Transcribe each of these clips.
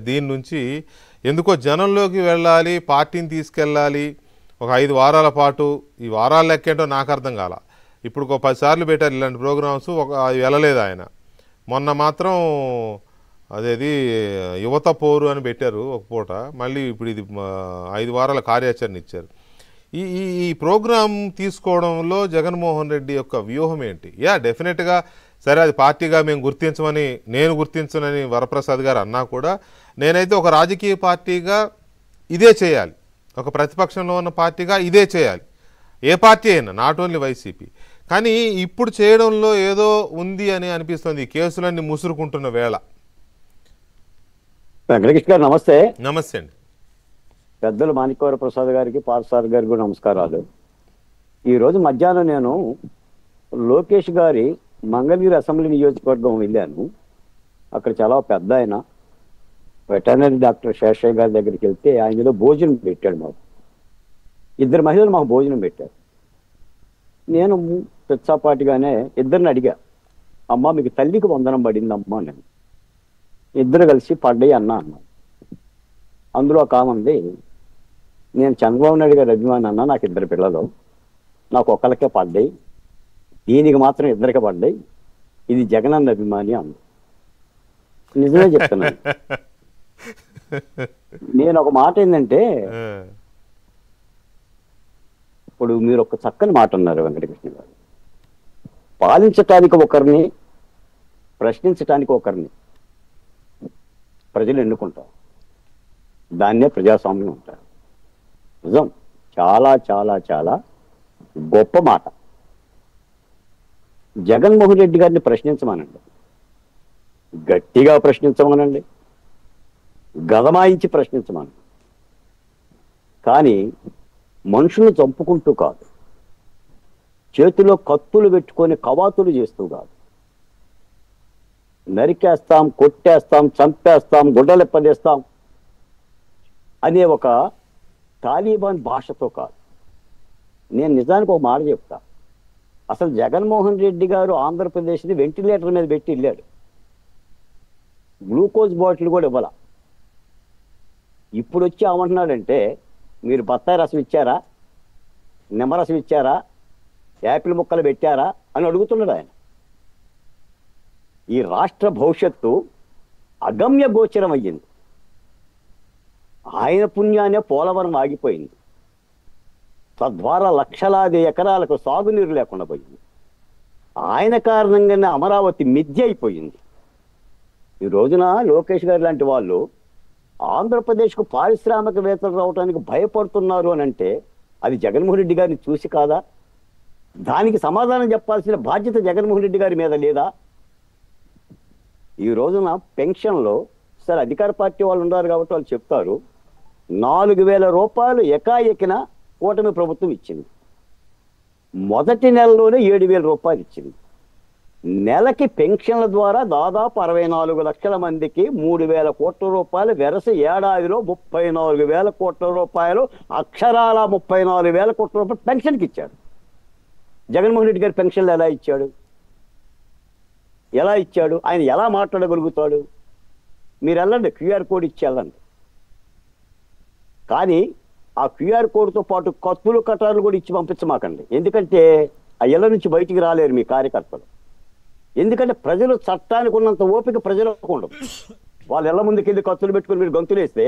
దీని నుంచి ఎందుకో జనంలోకి వెళ్ళాలి, పార్టీని తీసుకెళ్ళాలి, ఒక 5 వారాల పాటు, ఈ వారాల లెక్కేంటో నాకు అర్థం కాల. ఇప్పుడు ఒక 10 సార్లు పెట్టారు ఇలాంటి ప్రోగ్రామ్స్, వెళ్ళలేదు ఆయన. మొన్న మాత్రం అదేది యువత పోరు అని పెట్టారు ఒక పూట, మళ్ళీ ఇప్పుడు ఇది 5 వారాల కార్యాచరణ ఇచ్చారు. ఈ ఈ ఈ ప్రోగ్రాం తీసుకోవడంలో జగన్మోహన్ రెడ్డి యొక్క వ్యూహం ఏంటి? డెఫినెట్గా సరే, అది పార్టీగా మేము గుర్తించమని, నేను గుర్తించనని వరప్రసాద్ గారు అన్నా కూడా, నేనైతే ఒక రాజకీయ పార్టీగా ఇదే చేయాలి, ఒక ప్రతిపక్షంలో ఉన్న పార్టీగా ఇదే చేయాలి, ఏ పార్టీ అయినా, నాట్ ఓన్లీ వైసీపీ. కానీ ఇప్పుడు చేయడంలో ఏదో ఉంది అని అనిపిస్తుంది, ఈ కేసులన్నీ ముసురుకుంటున్న వేళ. వెంకటకృష్ణ గారు నమస్తే. నమస్తే అండి. పెద్దలు మాణిక్యవర ప్రసాద్ గారికి, పార్సార్ గారికి కూడా నమస్కారాలు. ఈరోజు మధ్యాహ్నం నేను లోకేష్ గారి మంగళగిరి అసెంబ్లీ నియోజకవర్గం వెళ్ళాను. అక్కడ చాలా పెద్ద ఆయన వెటర్నరీ డాక్టర్ శేషయ్య గారి దగ్గరికి వెళ్తే ఆయన ఏదో భోజనం పెట్టాడు. మాకు 2 మహిళలు మాకు భోజనం పెట్టారు. నేను పిచ్చాపాటిగానే ఇద్దరిని అడిగా, అమ్మ మీకు తల్లికి వందనం పడిందమ్మా. నేను ఇద్దరు కలిసి పడ్డాయి అన్నా. అందులో ఒక ఆమె ఉంది, నేను చంద్రబాబు నాయుడు గారి అభిమాని అన్నా, నాకు 2 పిల్లలు, నాకు ఒక్కరికే పడ్డాయి, దీనికి మాత్రం 2కి పడ్డాయి, ఇది జగనన్న అభిమాని అంది. నిజమే చెప్తున్నాను. నేను ఒక మాట ఏంటంటే, ఇప్పుడు మీరు ఒక చక్కని మాట అన్నారు వెంకటకృష్ణ గారు, పాలించటానికి ఒకరిని, ప్రశ్నించటానికి ఒకరిని ప్రజలు ఎన్నుకుంటారు, దాన్నే ప్రజాస్వామ్యం అంటారు. నిజం, చాలా చాలా చాలా గొప్ప మాట. జగన్మోహన్ రెడ్డి గారిని ప్రశ్నించమనండి, గట్టిగా ప్రశ్నించమనండి, గదమాయించి ప్రశ్నించమనండి, కానీ మనుషులను చంపుకుంటూ కాదు, చేతిలో కత్తులు పెట్టుకొని కవాతులు చేస్తూ కాదు, నరికేస్తాం, కొట్టేస్తాం, చంపేస్తాం, గుడ్డలెప్పదేస్తాం అనే ఒక తాలిబాన్ భాషతో కాదు. నేను నిజానికి ఒక మాట చెప్తా, అసలు జగన్మోహన్ రెడ్డి గారు ఆంధ్రప్రదేశ్ని వెంటిలేటర్ మీద పెట్టి వెళ్ళాడు, గ్లూకోజ్ బాటిల్ కూడా ఇవ్వాల. ఇప్పుడు వచ్చి ఏమంటున్నాడంటే, మీరు బత్తాయి రసం ఇచ్చారా, నిమ్మరసం ఇచ్చారా, యాపిల్ ముక్కలు పెట్టారా అని అడుగుతున్నాడు ఆయన. ఈ రాష్ట్ర భవిష్యత్తు అగమ్య గోచరం అయ్యింది. ఆయన పుణ్యానే పోలవరం ఆగిపోయింది, తద్వారా లక్షలాది ఎకరాలకు సాగునీరు లేకుండా పోయింది. ఆయన కారణంగానే అమరావతి మిథ్య అయిపోయింది. ఈ రోజున లోకేష్ గారు లాంటి వాళ్ళు ఆంధ్రప్రదేశ్కు పారిశ్రామికవేత్తలు రావడానికి భయపడుతున్నారు అని అంటే, అది జగన్మోహన్ రెడ్డి గారిని చూసి కాదా? దానికి సమాధానం చెప్పాల్సిన బాధ్యత జగన్మోహన్ రెడ్డి గారి మీద లేదా? ఈ రోజున పెన్షన్లో, సరే అధికార పార్టీ వాళ్ళు ఉన్నారు కాబట్టి వాళ్ళు చెప్తారు, 4,000 రూపాయలు ఎకాఎకిన కూటమి ప్రభుత్వం ఇచ్చింది. మొదటి నెలలోనే 7,000 రూపాయలు ఇచ్చింది. నెలకి పెన్షన్ల ద్వారా దాదాపు 64 లక్షల మందికి 3,000 కోట్ల రూపాయలు వెరస, ఏడాదిలో 34,000 కోట్ల రూపాయలు, అక్షరాల 34,000 కోట్ల రూపాయలు పెన్షన్కి ఇచ్చాడు. జగన్మోహన్ రెడ్డి గారి పెన్షన్లు ఎలా ఇచ్చాడు? ఎలా ఇచ్చాడు? ఆయన ఎలా మాట్లాడగలుగుతాడు? మీరు వెళ్ళండి, క్యూఆర్ కోడ్ ఇచ్చి వెళ్ళండి. కానీ ఆ క్యూఆర్ కోడ్తో పాటు కత్తులు కటార్లు కూడా ఇచ్చి పంపించమాకండి. ఎందుకంటే ఆ ఇళ్ళ నుంచి బయటికి రాలేరు మీ కార్యకర్తలు. ఎందుకంటే ప్రజలు చట్టానికి ఉన్నంత ఓపిక ప్రజలకు ఉండదు. వాళ్ళ ఇళ్ళ ముందుకెళ్ళి కత్తులు పెట్టుకుని మీరు గంతులేస్తే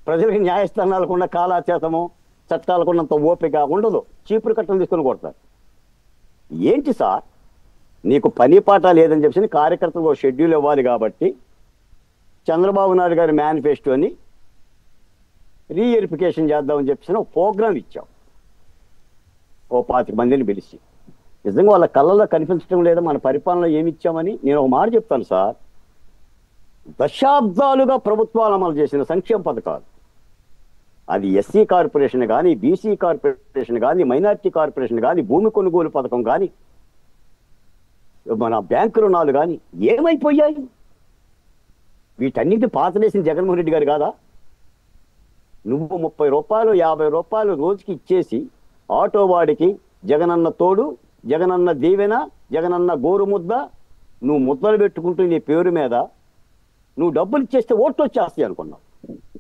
ప్రజలకి న్యాయస్థానాలకు ఉన్న కాలాచేతము, చట్టాలకు ఉన్నంత ఓపిక ఉండదు. చీపురు కట్టలు తీసుకొని కొడతారు. ఏంటి సార్, నీకు పని పాట లేదని చెప్పి కార్యకర్తలకు షెడ్యూల్ ఇవ్వాలి కాబట్టి చంద్రబాబు నాయుడు గారి మేనిఫెస్టోని రీఎరిఫికేషన్ చేద్దామని చెప్పి ఒక ప్రోగ్రాం ఇచ్చాం, ఓ 25 మందిని పిలిచి. నిజంగా వాళ్ళ కళ్ళల్లో కనిపించడం లేదా మన పరిపాలనలో ఏమి ఇచ్చామని? నేను ఒక మాట చెప్తాను సార్, దశాబ్దాలుగా ప్రభుత్వాలు అమలు చేసిన సంక్షేమ పథకాలు, అది ఎస్సీ కార్పొరేషన్ కానీ, బీసీ కార్పొరేషన్ కానీ, మైనార్టీ కార్పొరేషన్ కానీ, భూమి కొనుగోలు పథకం కానీ, మన బ్యాంకు రుణాలు కానీ ఏమైపోయాయి? వీటన్నిటిని పాతనేసిన జగన్మోహన్ రెడ్డి గారు కాదా? నువ్వు 30 రూపాయలు 50 రూపాయలు రోజుకి ఇచ్చేసి ఆటో వాడికి జగనన్న తోడు, జగనన్న దీవెన, జగనన్న గోరు ముద్ద, నువ్వు ముద్దలు పెట్టుకుంటూ నీ పేరు మీద నువ్వు డబ్బులు ఇచ్చేస్తే ఓట్లు వచ్చేస్తాయి అనుకున్నావు.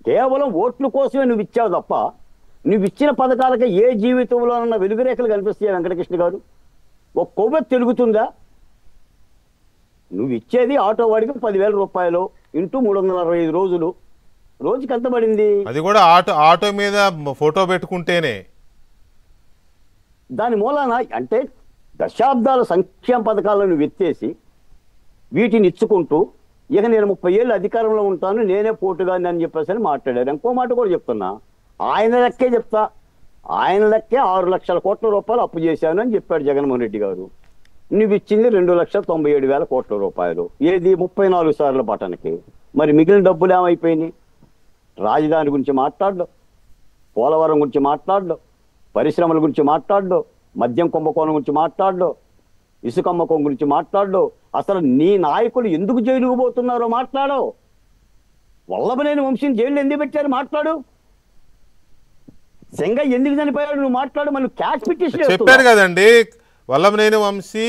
కేవలం ఓట్ల కోసమే నువ్వు ఇచ్చావు తప్ప నువ్వు ఇచ్చిన పథకాలకి ఏ జీవితంలోనన్న వెలుగురేఖలు కనిపిస్తాయి వెంకటకృష్ణ గారు? ఒక కొవ్వెత్తి తెలుగుతుందా? నువ్వు ఇచ్చేది ఆటో వాడికి 10,000 రూపాయలు ఇంటూ 365 రోజులు, రోజుకి ఎంత పడింది? అది కూడా ఆటో మీద ఫోటో పెట్టుకుంటేనే. దాని మూలాన అంటే దశాబ్దాల సంక్షేమ పథకాలను ఎత్తేసి వీటిని ఇచ్చుకుంటూ ఇక నేను 30 ఏళ్ళు అధికారంలో ఉంటాను, నేనే పోటుగాని అని చెప్పేసి అని మాట్లాడారు. ఇంకో మాట కూడా చెప్తున్నా, ఆయన లెక్కే చెప్తా, ఆయన లెక్కే 6 లక్షల కోట్ల రూపాయలు అప్పు చేశాను అని చెప్పాడు జగన్మోహన్ రెడ్డి గారు. నువ్వు ఇచ్చింది 2,97,000 కోట్ల రూపాయలు, ఏది 34 సార్ల పట్టణకి. మరి మిగిలిన డబ్బులు ఏమైపోయినాయి? రాజధాని గురించి మాట్లాడడం, పోలవరం గురించి మాట్లాడడం, పరిశ్రమల గురించి మాట్లాడడం, మద్యం కుంభకోణం గురించి మాట్లాడడం, ఇసుక అమ్మకం గురించి మాట్లాడడం, అసలు నీ నాయకులు ఎందుకు జైలుకు పోతున్నారో మాట్లాడవు. వల్లభనేని వంశీని జైలు ఎందుకు పెట్టారు మాట్లాడు. సెంగ ఎందుకు చనిపోయాడు నువ్వు మాట్లాడు. మళ్ళీ క్యాష్ పిటిషన్ చెప్పారు కదండి వల్లభనేని వంశీ